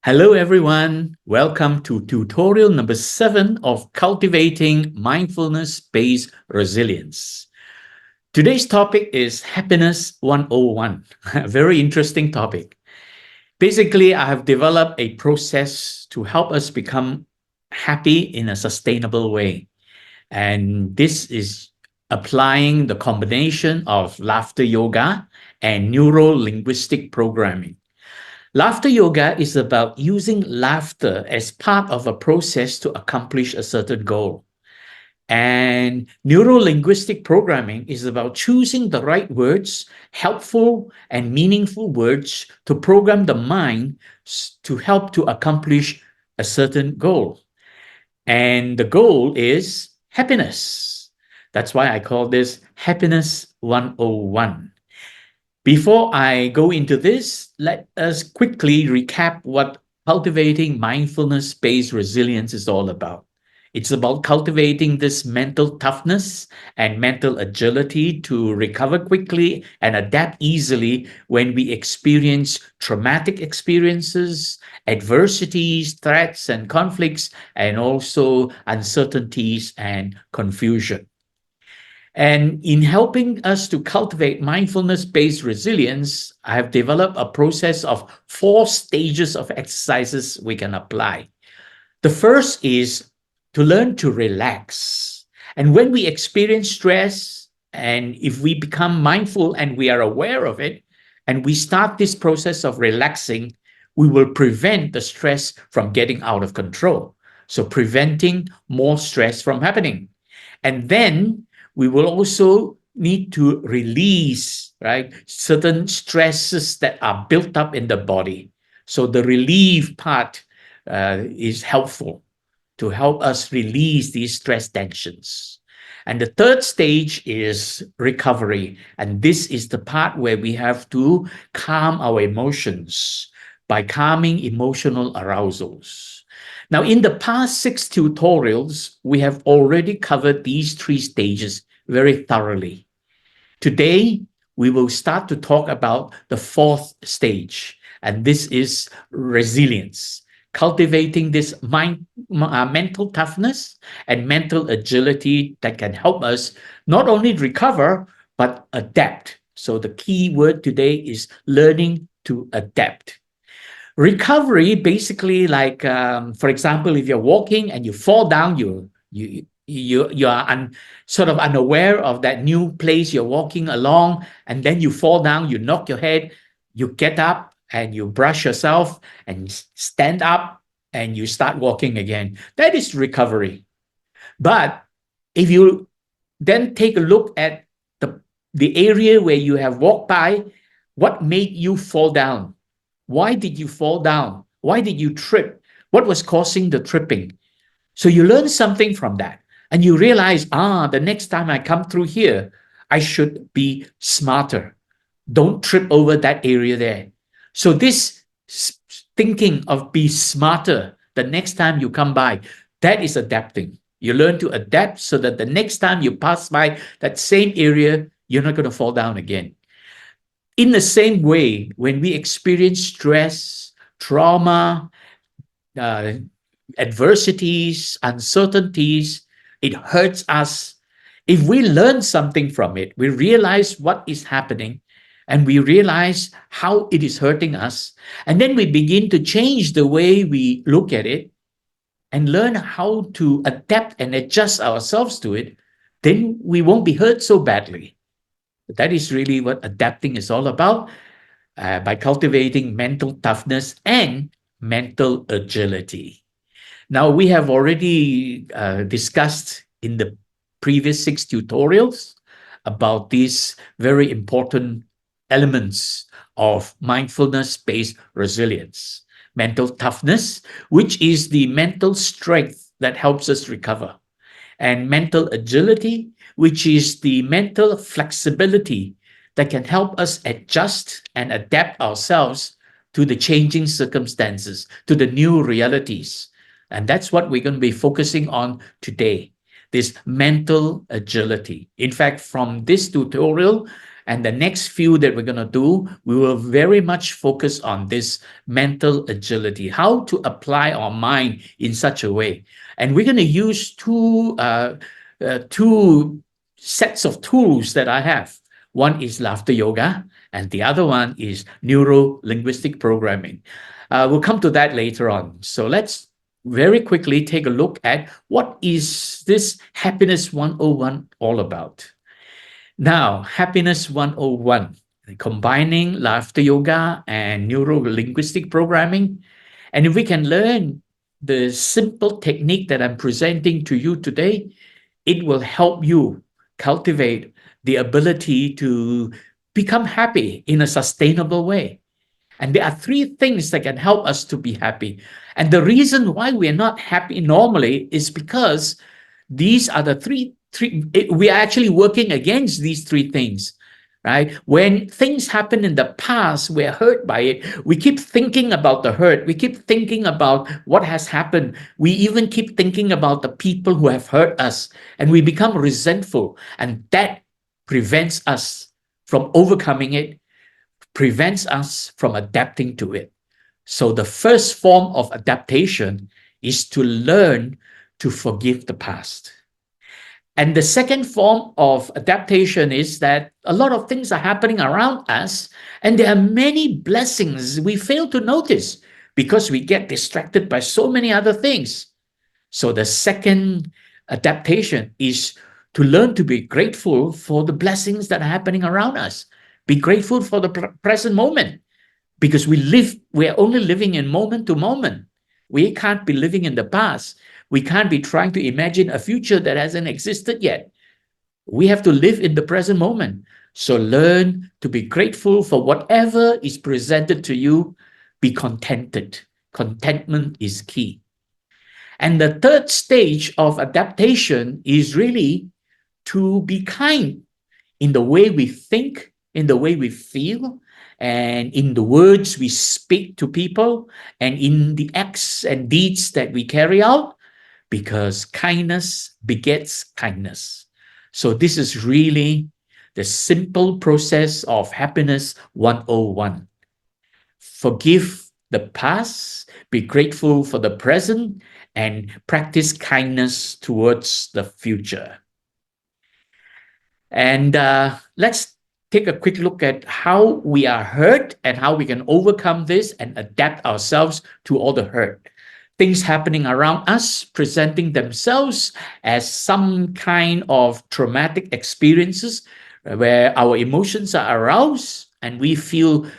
Hello everyone, welcome to tutorial number 7 of Cultivating Mindfulness Based Resilience. Today's topic is Happiness 101, a very interesting topic. Basically, I have developed a process to help us become happy in a sustainable way. And this is applying the combination of laughter yoga and neuro-linguistic programming. Laughter yoga is about using laughter as part of a process to accomplish a certain goal. And neuro-linguistic programming is about choosing the right words, helpful and meaningful words to program the mind to help to accomplish a certain goal. And the goal is happiness. That's why I call this Happiness 101. Before I go into this, let us quickly recap what cultivating mindfulness-based resilience is all about. It's about cultivating this mental toughness and mental agility to recover quickly and adapt easily when we experience traumatic experiences, adversities, threats and conflicts, and also uncertainties and confusion. And in helping us to cultivate mindfulness-based resilience, I have developed a process of 4 stages of exercises we can apply. The first is to learn to relax. And when we experience stress, and if we become mindful and we are aware of it, and we start this process of relaxing, we will prevent the stress from getting out of control. So preventing more stress from happening. And then we will also need to release, right, certain stresses that are built up in the body. So the relief part is helpful to help us release these stress tensions. And the third stage is recovery. And this is the part where we have to calm our emotions by calming emotional arousals. Now, in the past 6 tutorials, we have already covered these 3 stages very thoroughly. Today, we will start to talk about the 4th stage, and this is resilience, cultivating this mental toughness and mental agility that can help us not only recover, but adapt. So the key word today is learning to adapt. Recovery, basically, like for example, if you're walking and you fall down, you are sort of unaware of that new place you're walking along, and then you fall down, you knock your head, you get up and you brush yourself and stand up and you start walking again. That is recovery. But if you then take a look at the area where you have walked by, what made you fall down? Why did you fall down? Why did you trip? What was causing the tripping? So you learn something from that. And you realize, the next time I come through here, I should be smarter. Don't trip over that area there. So this thinking of be smarter the next time you come by, that is adapting. You learn to adapt so that the next time you pass by that same area, you're not going to fall down again. In the same way, when we experience stress, trauma, adversities, uncertainties, it hurts us. If we learn something from it, we realize what is happening and we realize how it is hurting us. And then we begin to change the way we look at it and learn how to adapt and adjust ourselves to it. Then we won't be hurt so badly. That is really what adapting is all about, by cultivating mental toughness and mental agility. Now, we have already discussed in the previous 6 tutorials about these very important elements of mindfulness-based resilience. Mental toughness, which is the mental strength that helps us recover. And mental agility, which is the mental flexibility that can help us adjust and adapt ourselves to the changing circumstances, to the new realities. And that's what we're going to be focusing on today, this mental agility. In fact, from this tutorial And the next few that we're going to do, we will very much focus on this mental agility, how to apply our mind in such a way. And we're going to use two sets of tools that I have. One is laughter yoga, and the other one is neuro-linguistic programming. We'll come to that later on. So let's very quickly take a look at what is this Happiness 101 all about. Now, Happiness 101, combining laughter yoga and neuro-linguistic programming. And if we can learn the simple technique that I'm presenting to you today, it will help you cultivate the ability to become happy in a sustainable way. And there are three things that can help us to be happy. And the reason why we're not happy normally is because these are the three, we are actually working against these three things, right? When things happen in the past, we're hurt by it. We keep thinking about the hurt. We keep thinking about what has happened. We even keep thinking about the people who have hurt us, and we become resentful. And that prevents us from overcoming it, prevents us from adapting to it. So the first form of adaptation is to learn to forgive the past. And the second form of adaptation is that a lot of things are happening around us, and there are many blessings we fail to notice because we get distracted by so many other things. So the second adaptation is to learn to be grateful for the blessings that are happening around us. Be grateful for the present moment, because we're only living in moment to moment. We can't be living in the past. We can't be trying to imagine a future that hasn't existed yet. We have to live in the present moment. So learn to be grateful for whatever is presented to you. Be contented. Contentment is key. And the third stage of adaptation is really to be kind in the way we think, in the way we feel, and in the words we speak to people, and in the acts and deeds that we carry out, because kindness begets kindness. So this is really the simple process of Happiness 101. Forgive the past, be grateful for the present, and practice kindness towards the future. And let's take a quick look at how we are hurt and how we can overcome this and adapt ourselves to all the hurt. Things happening around us presenting themselves as some kind of traumatic experiences where our emotions are aroused and we feel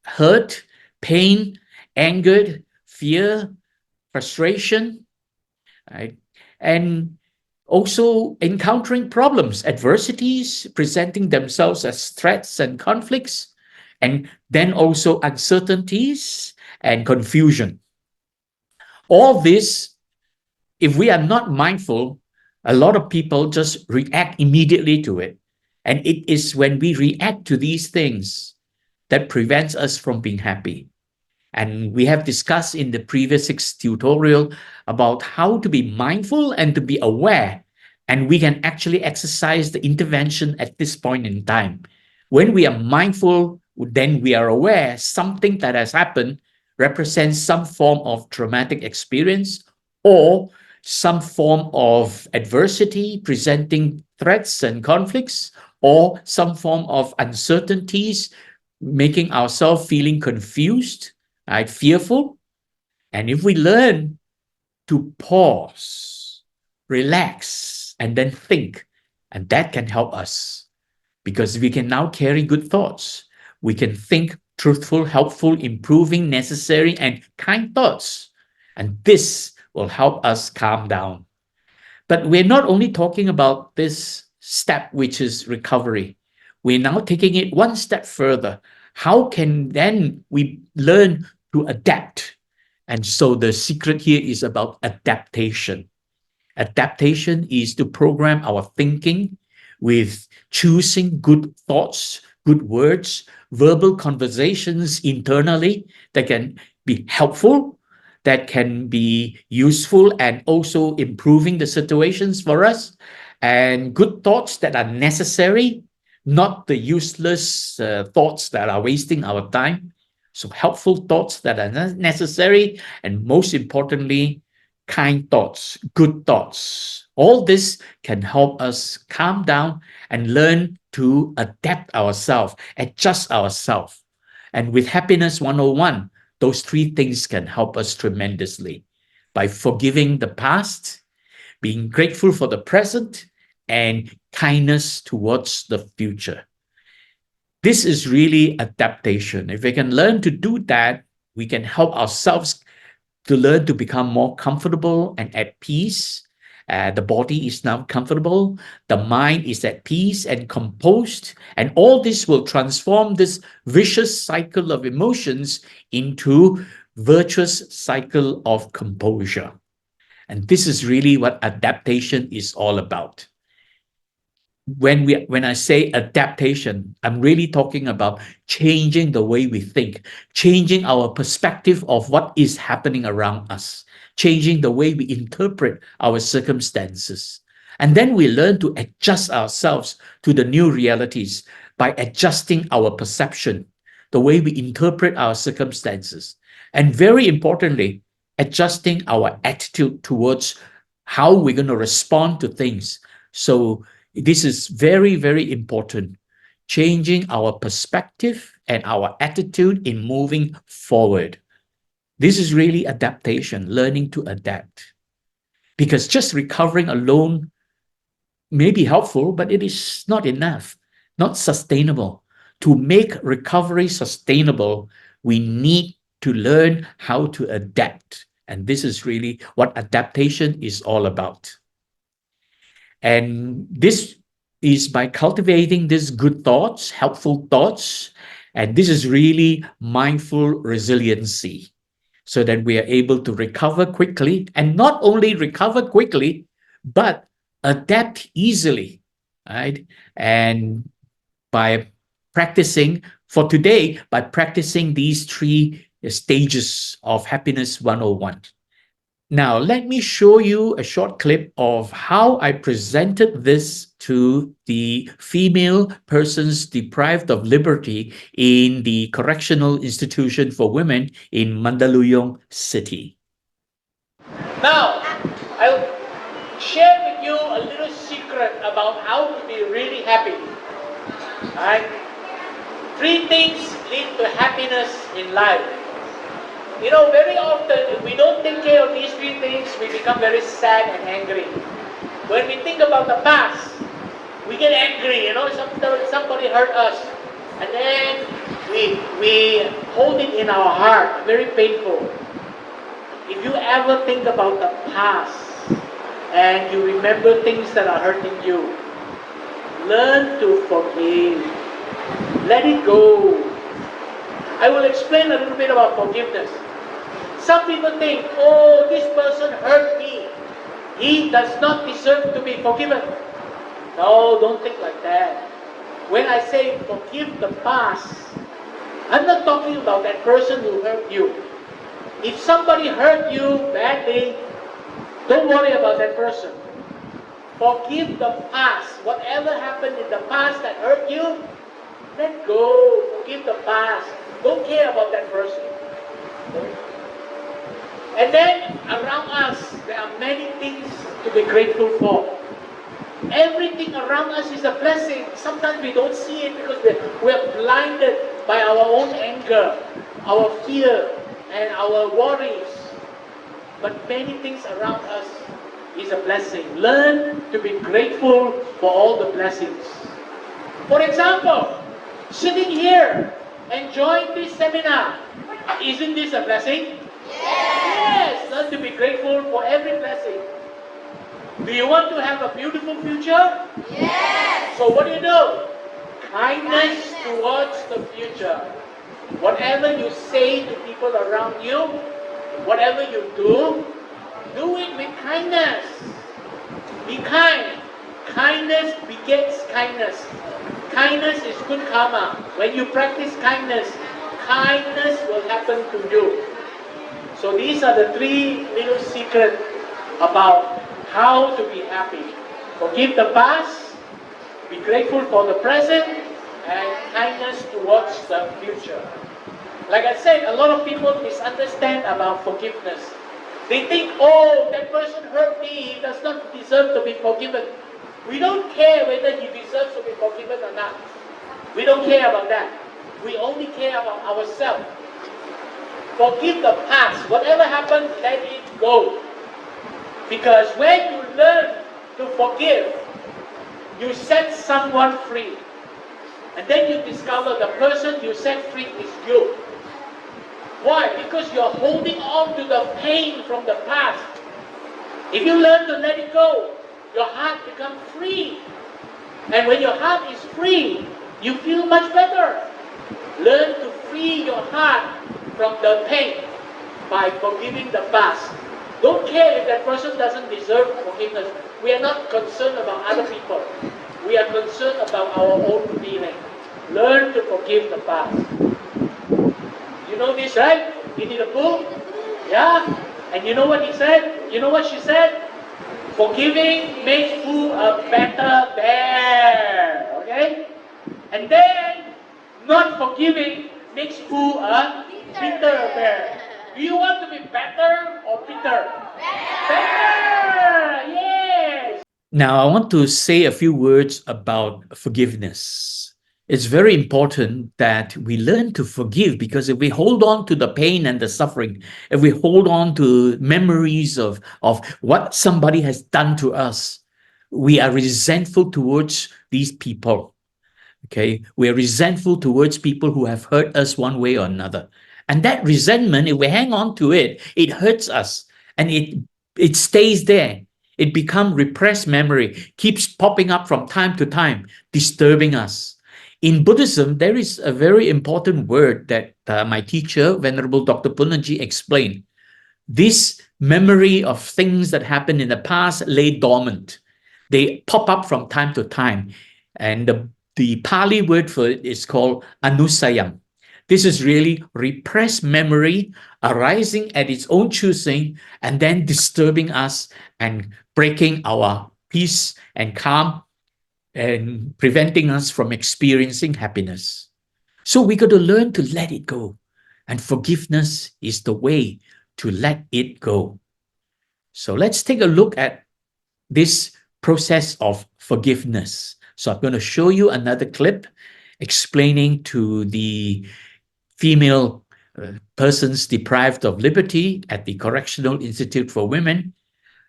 hurt, pain, angered, fear, frustration, right? And also encountering problems, adversities presenting themselves as threats and conflicts, and then also uncertainties and confusion. All this, if we are not mindful, a lot of people just react immediately to it. And it is when we react to these things that prevents us from being happy. And we have discussed in the previous 6 tutorial about how to be mindful and to be aware. And we can actually exercise the intervention at this point in time. When we are mindful, then we are aware something that has happened represents some form of traumatic experience or some form of adversity presenting threats and conflicts, or some form of uncertainties making ourselves feeling confused, right, fearful. And if we learn to pause, relax, and then think, and that can help us because we can now carry good thoughts. We can think truthful, helpful, improving, necessary, and kind thoughts. And this will help us calm down. But we're not only talking about this step, which is recovery. We're now taking it one step further. How can then we learn to adapt? And so the secret here is about adaptation. Adaptation is to program our thinking with choosing good thoughts, good words, verbal conversations internally that can be helpful, that can be useful and also improving the situations for us, and good thoughts that are necessary, not the useless thoughts that are wasting our time. So, helpful thoughts that are necessary, and most importantly, kind thoughts, good thoughts. All this can help us calm down and learn to adapt ourselves, adjust ourselves. And with Happiness 101, those three things can help us tremendously by forgiving the past, being grateful for the present, and kindness towards the future. This is really adaptation. If we can learn to do that, we can help ourselves to learn to become more comfortable and at peace. The body is now comfortable, the mind is at peace and composed, and all this will transform this vicious cycle of emotions into virtuous cycle of composure. And this is really what adaptation is all about. When I say adaptation, I'm really talking about changing the way we think, changing our perspective of what is happening around us, changing the way we interpret our circumstances. And then we learn to adjust ourselves to the new realities by adjusting our perception, the way we interpret our circumstances. And very importantly, adjusting our attitude towards how we're going to respond to things. So this is very, very important. Changing our perspective and our attitude in moving forward. This is really adaptation, learning to adapt. Because just recovering alone may be helpful, but it is not enough, not sustainable. To make recovery sustainable, we need to learn how to adapt. And this is really what adaptation is all about. And this is by cultivating these good thoughts, helpful thoughts. And this is really mindful resiliency, so that we are able to recover quickly, and not only recover quickly, but adapt easily, right? And by practicing for today, by practicing these three stages of Happiness 101. Now, let me show you a short clip of how I presented this to the female persons deprived of liberty in the Correctional Institution for Women in Mandaluyong City. Now, I'll share with you a little secret about how to be really happy. Right? Three things lead to happiness in life. You know, very often, if we don't take care of these three things, we become very sad and angry. When we think about the past, we get angry, you know, somebody hurt us. And then we hold it in our heart, very painful. If you ever think about the past, and you remember things that are hurting you, learn to forgive. Let it go. I will explain a little bit about forgiveness. Some people think, oh, this person hurt me. He does not deserve to be forgiven. No, don't think like that. When I say forgive the past, I'm not talking about that person who hurt you. If somebody hurt you badly, don't worry about that person. Forgive the past. Whatever happened in the past that hurt you, let go. Forgive the past. Don't care about that person. And then around us, there are many things to be grateful for. Everything around us is a blessing. Sometimes we don't see it because we're blinded by our own anger, our fear, and our worries. But many things around us is a blessing. Learn to be grateful for all the blessings. For example, sitting here, enjoying this seminar, isn't this a blessing? Yes! Learn to be grateful for every blessing. Do you want to have a beautiful future? Yes! So what do? Kindness towards the future. Whatever you say to people around you, whatever you do it with kindness. Be kind. Kindness begets kindness. Kindness is good karma. When you practice kindness, kindness will happen to you. So these are the three little secrets about how to be happy. Forgive the past, be grateful for the present, and kindness towards the future. Like I said, a lot of people misunderstand about forgiveness. They think, oh, that person hurt me, he does not deserve to be forgiven. We don't care whether he deserves to be forgiven or not. We don't care about that. We only care about ourselves. Forgive the past. Whatever happened, let it go. Because when you learn to forgive, you set someone free. And then you discover the person you set free is you. Why? Because you're holding on to the pain from the past. If you learn to let it go, your heart becomes free. And when your heart is free, you feel much better. Learn to free your heart from the pain by forgiving the past. Don't care if that person doesn't deserve forgiveness. We are not concerned about other people. We are concerned about our own feeling. Learn to forgive the past. You know this, right? Winnie the Pooh? Yeah? And you know what he said? You know what she said? Forgiving makes Pooh a better bear. Okay? And then, not forgiving makes Pooh a bitter bear. Do you want to be better or bitter? Better! Yes! Now, I want to say a few words about forgiveness. It's very important that we learn to forgive, because if we hold on to the pain and the suffering, if we hold on to memories of what somebody has done to us, we are resentful towards these people. Okay, we are resentful towards people who have hurt us one way or another. And that resentment, if we hang on to it, it hurts us, and it stays there. It becomes repressed memory, keeps popping up from time to time, disturbing us. In Buddhism, there is a very important word that my teacher, Venerable Dr. Punnaji, explained. This memory of things that happened in the past lay dormant. They pop up from time to time. And the Pali word for it is called anusayam. This is really repressed memory arising at its own choosing and then disturbing us and breaking our peace and calm and preventing us from experiencing happiness. So we got to learn to let it go. And forgiveness is the way to let it go. So let's take a look at this process of forgiveness. So I'm going to show you another clip explaining to the female persons deprived of liberty at the Correctional Institute for Women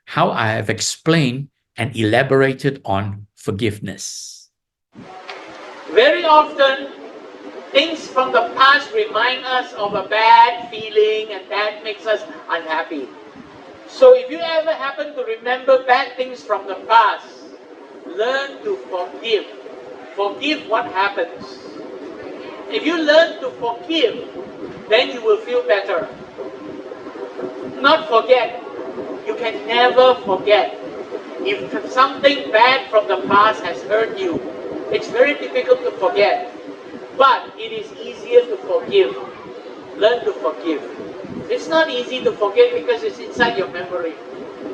how I have explained and elaborated on forgiveness. Very often, things from the past remind us of a bad feeling, and that makes us unhappy. So if you ever happen to remember bad things from the past, learn to forgive. Forgive what happens. If you learn to forgive, then you will feel better. Not forget. You can never forget. If something bad from the past has hurt you, it's very difficult to forget. But it is easier to forgive. Learn to forgive. It's not easy to forget because it's inside your memory.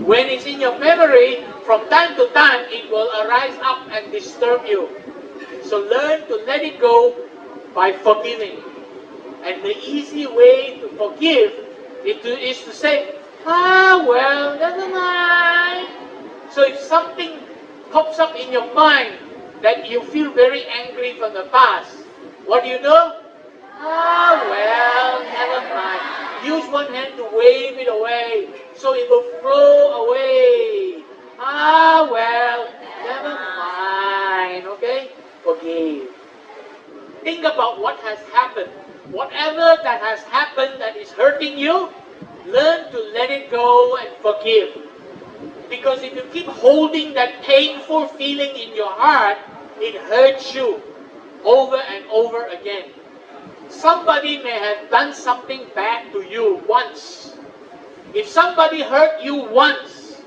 When it's in your memory, from time to time, it will arise up and disturb you. So learn to let it go by forgiving. And the easy way to forgive is to say, well, never mind. So if something pops up in your mind that you feel very angry from the past, what do? Well, never mind. Use one hand to wave it away so it will flow away. Well, never mind. Okay? Forgive. Think about what has happened. Whatever that has happened that is hurting you, learn to let it go and forgive. Because if you keep holding that painful feeling in your heart, it hurts you over and over again. Somebody may have done something bad to you once. If somebody hurt you once,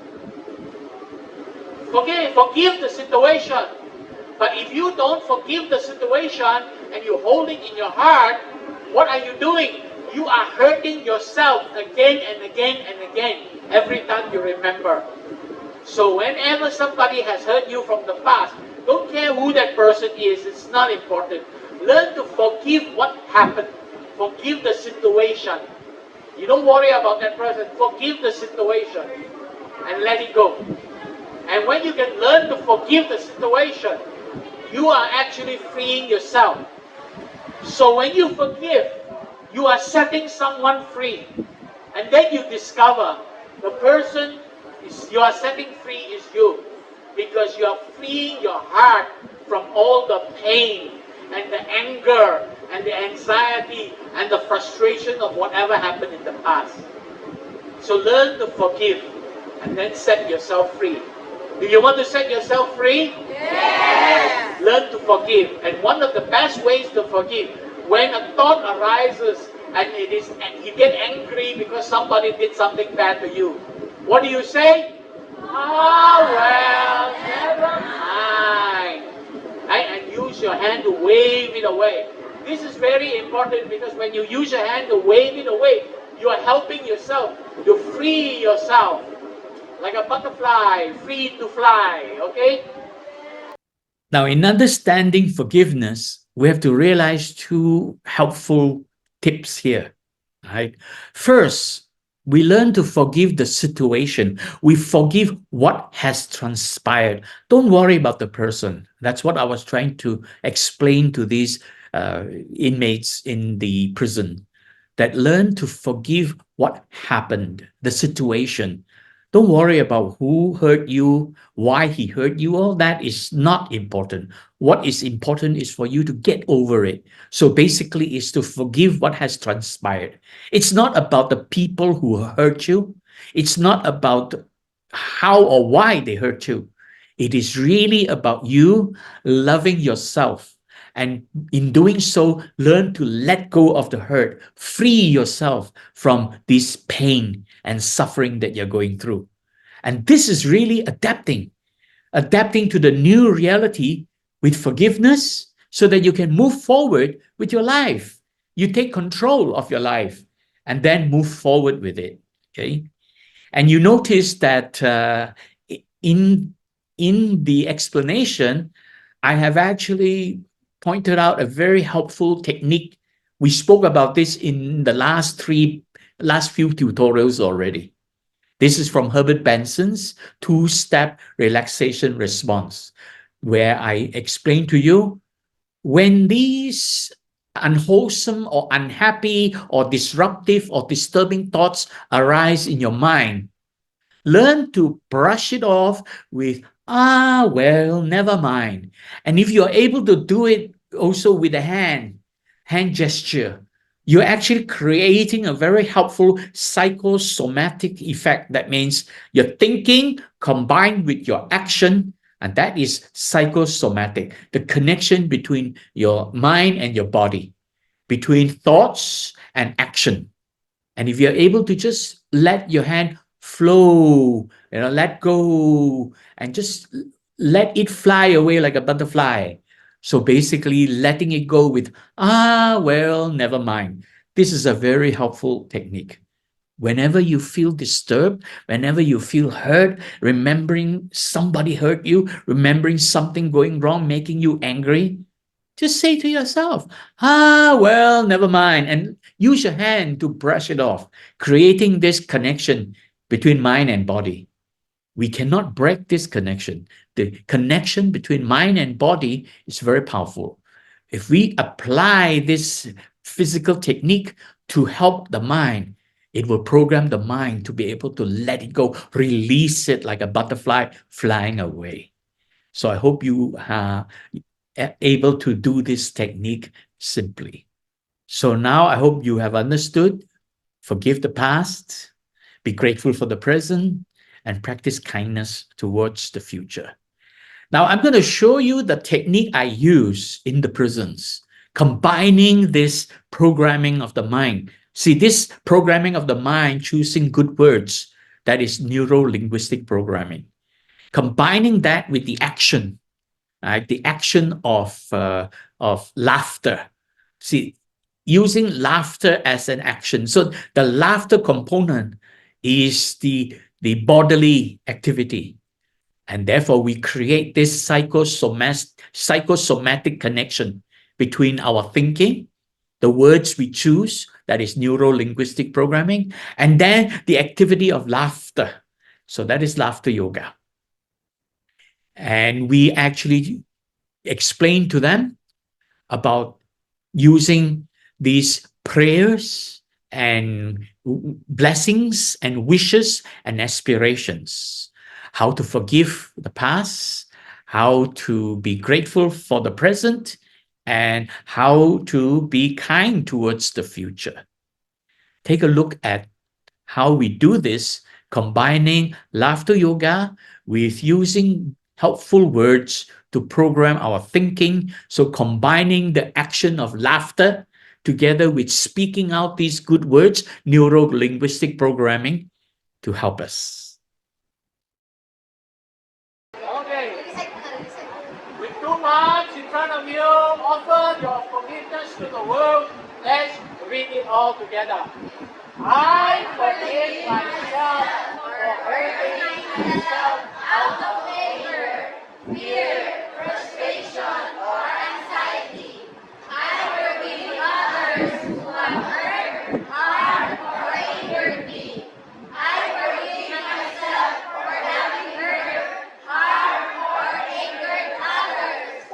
forgive the situation. But if you don't forgive the situation and you hold it in your heart, what are you doing? You are hurting yourself again and again and again every time you remember. So whenever somebody has hurt you from the past, Don't care who that person is, it's not important. Learn to forgive what happened. Forgive the situation. You don't worry about that person. Forgive the situation and let it go. And when you can learn to forgive the situation, you are actually freeing yourself. So when you forgive, you are setting someone free. And then you discover the person you are setting free is you. Because you are freeing your heart from all the pain and the anger and the anxiety and the frustration of whatever happened in the past. So learn to forgive and then set yourself free. Do you want to set yourself free? Yes. Learn to forgive. And one of the best ways to forgive, when a thought arises and you get angry because somebody did something bad to you, what do you say? Ah, well, never mind. Right? And use your hand to wave it away. This is very important because when you use your hand to wave it away, you are helping yourself to free yourself like a butterfly, free to fly. Okay? Now, in understanding forgiveness, we have to realize two helpful tips here. Right? First, we learn to forgive the situation. We forgive what has transpired. Don't worry about the person. That's what I was trying to explain to these inmates in the prison. That learn to forgive what happened, the situation. Don't worry about who hurt you, why he hurt you. All that is not important. What is important is for you to get over it. So basically, is to forgive what has transpired. It's not about the people who hurt you. It's not about how or why they hurt you. It is really about you loving yourself. And in doing so, learn to let go of the hurt, free yourself from this pain and suffering that you're going through. And this is really adapting to the new reality with forgiveness so that you can move forward with your life. You take control of your life and then move forward with it. Okay. And you notice that in, in the explanation, I have actually pointed out a very helpful technique. We spoke about this in the last few tutorials already. This is from Herbert Benson's two-step relaxation response, where I explain to you when these unwholesome or unhappy or disruptive or disturbing thoughts arise in your mind, learn to brush it off with, ah, well, never mind. And if you're able to do it also with a hand gesture, you're actually creating a very helpful psychosomatic effect. That means your thinking combined with your action, and that is psychosomatic, the connection between your mind and your body, between thoughts and action. And if you're able to just let your hand flow, let go and just let it fly away like a butterfly. So basically letting it go with, ah, well, never mind. This is a very helpful technique. Whenever you feel disturbed, whenever you feel hurt, remembering somebody hurt you, remembering something going wrong, making you angry, just say to yourself, ah, well, never mind. And use your hand to brush it off, creating this connection between mind and body. We cannot break this connection. The connection between mind and body is very powerful. If we apply this physical technique to help the mind, it will program the mind to be able to let it go, release it like a butterfly flying away. So I hope you are able to do this technique simply. So now I hope you have understood, forgive the past, be grateful for the present, and practice kindness towards the future. Now I'm going to show you the technique I use in the prisons, combining this programming of the mind. See, this programming of the mind, choosing good words, that is neuro-linguistic programming. Combining that with the action, right? The action of laughter. See, using laughter as an action. So the laughter component is the bodily activity. And therefore, we create this psychosomatic connection between our thinking, the words we choose, that is neuro-linguistic programming, and then the activity of laughter. So that is laughter yoga. And we actually explain to them about using these prayers and blessings and wishes and aspirations, how to forgive the past, how to be grateful for the present, and how to be kind towards the future. Take a look at how we do this, combining laughter yoga with using helpful words to program our thinking. So, combining the action of laughter together with speaking out these good words, neuro linguistic programming to help us. Okay. With two palms in front of you, offer your forgiveness to the world. Let's read it all together. I forgive myself for hurting myself out of anger, fear, frustration, or anxiety. I forgive others who have hurt, harmed, or angered me. I forgive myself for having hurt, harmed, or angered others.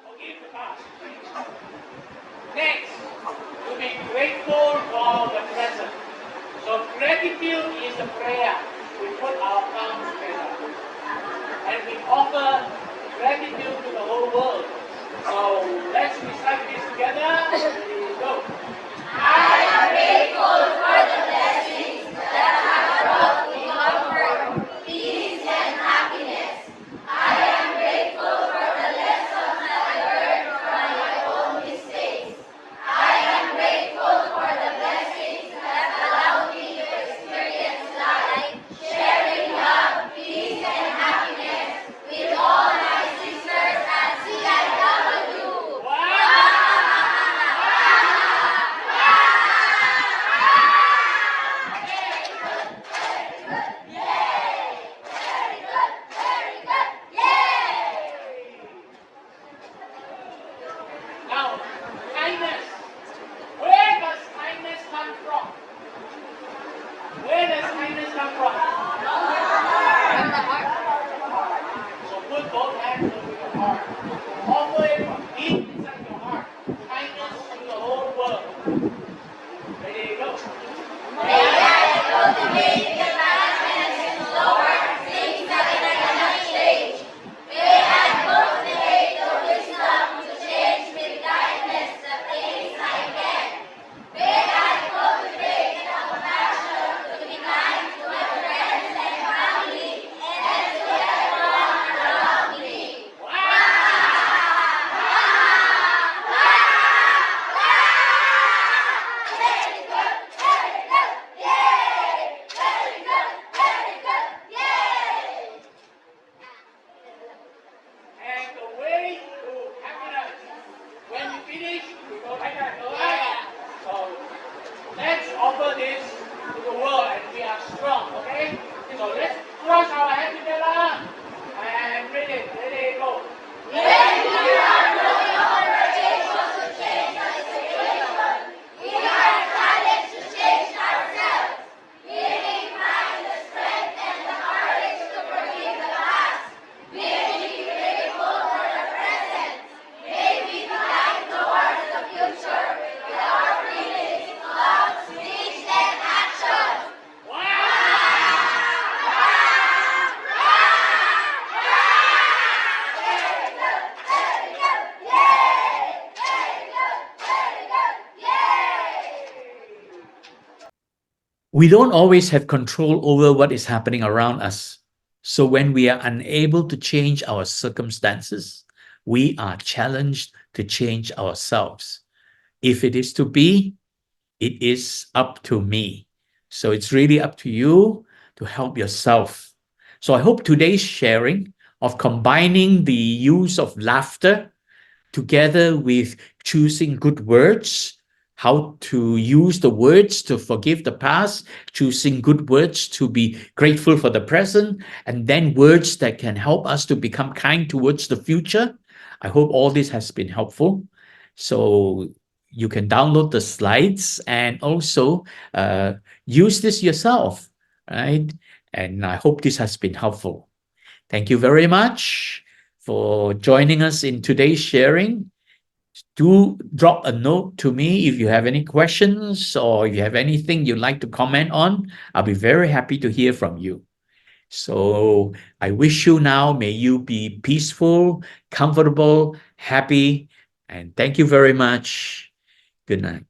Forgive the past. Next, to be grateful for the present. So gratitude is the prayer. We put our palms together and we offer gratitude to the whole world. So let's recite this together. Here we go. I am grateful for the blessings that have brought me comfort, peace, and happiness. I am grateful for the lessons I learned from my own mistakes. I am grateful for the blessings that allow me to experience life, sharing love, peace, and happiness with all my sisters at CIW. Now, kindness. Where does kindness come from? Where does kindness come from? From the heart. So put both hands over your heart. Offer it from deep inside your heart. Kindness to the whole world. Ready, go. May I cultivate the advancements toward things that I cannot change. May I cultivate the wisdom to change with kindness the things I can. May I cultivate the compassion to be kind to my friends and family and to everyone around me. Very good, very good, yay! Very good, yay! And the way to happiness. When you finish, you go like that, go like that. So let's offer this to the world and we are strong, okay? So let's cross our hands together and read it. Ready, go. When we are no longer able to change the situation, we are challenged to change ourselves. May we find the strength and the courage to forgive the past. May we be grateful for the present. May we be kind towards the future with our feelings, thoughts, speech, and action. We don't always have control over what is happening around us. So when we are unable to change our circumstances, we are challenged to change ourselves. If it is to be, it is up to me. So it's really up to you to help yourself. So I hope today's sharing of combining the use of laughter together with choosing good words, how to use the words to forgive the past, choosing good words to be grateful for the present, and then words that can help us to become kind towards the future. I hope all this has been helpful. So you can download the slides and also uh, use this yourself, right? And I hope this has been helpful. Thank you very much for joining us in today's sharing. Do drop a note to me if you have any questions or you have anything you'd like to comment on. I'll be very happy to hear from you. So I wish you now, may you be peaceful, comfortable, happy, and thank you very much. Good night.